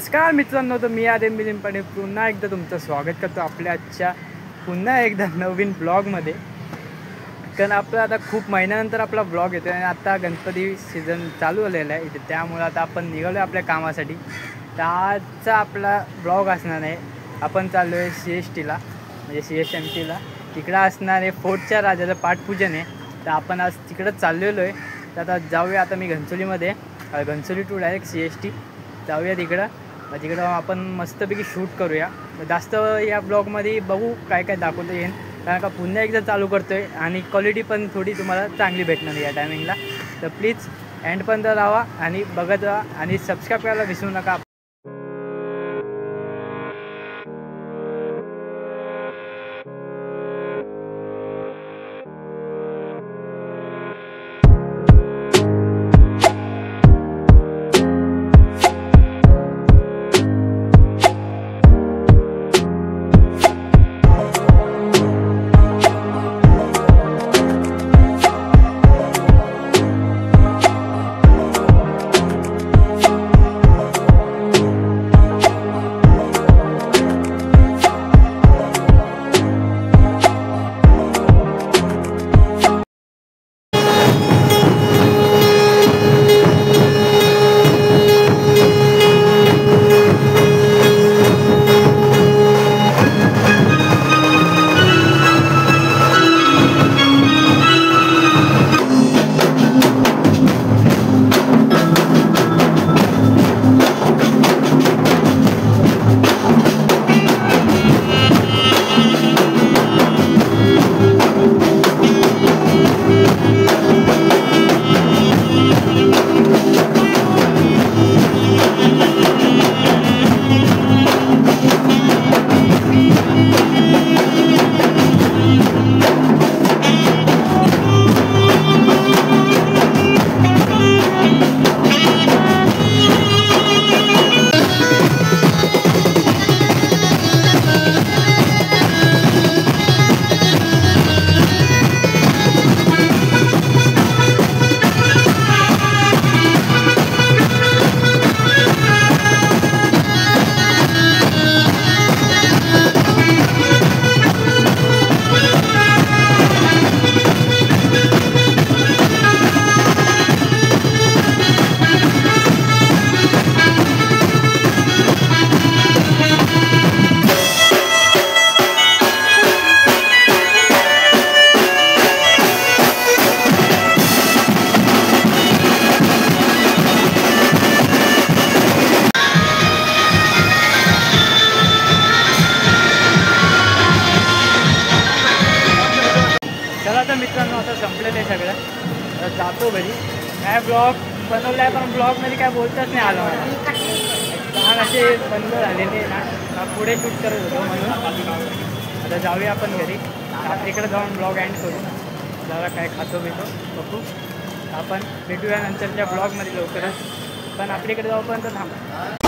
नमस्कार मित्रांनो, तर मी आदेम बिलिंपाने पुन्हा एकदा तुमचं स्वागत करतो आपल्या आजच्या पुन्हा एकदा नवीन ब्लॉगमध्ये. कारण आपलं आता खूप महिन्यानंतर आपला ब्लॉग येतो आणि आता गणपती सीझन चालू झालेला आहे इथे, त्यामुळे आता आपण निघालो आहे आपल्या कामासाठी. तर आजचा आपला ब्लॉग असणार आहे, आपण चाललो आहे CSTला म्हणजे CSMTला. तिकडं असणार आहे फोर्टच्या राजाचं पाठपूजन आहे, तर आपण आज तिकडंच चाललेलो आहे. तर आता जाऊया, आता मी घनसोलीमध्ये घनसोली टू डायरेक्ट CST जाऊया तिकडं. तिकडं आपण मस्तपैकी शूट करूया. जास्त या ब्लॉगमध्ये बघू काय काय दाखवता येईल, कारण का पुन्हा एकदा चालू करतो आहे आणि क्वालिटी पण थोडी तुम्हाला चांगली भेटणार या टायमिंगला. तर प्लीज एंडपर्यंत राहा आणि बघत राहा आणि सबस्क्राईब करायला विसरू नका. तर मित्रांनो, आता संपलेलं आहे सगळं, तर जातो घरी. काय ब्लॉग बनवला आहे, पण ब्लॉगमध्ये काय बोलताच नाही आलं मला. छान असे बंद झालेले ना, पुढे शूट करत होतो म्हणून. आता जाऊया आपण घरी, रात्रीकडे जाऊन ब्लॉग एंड करू. जरा काय खातो पितो बघू. आपण भेटूया नंतरच्या ब्लॉगमध्ये लवकरच, पण आपल्याकडे जाऊपर्यंत थांबा.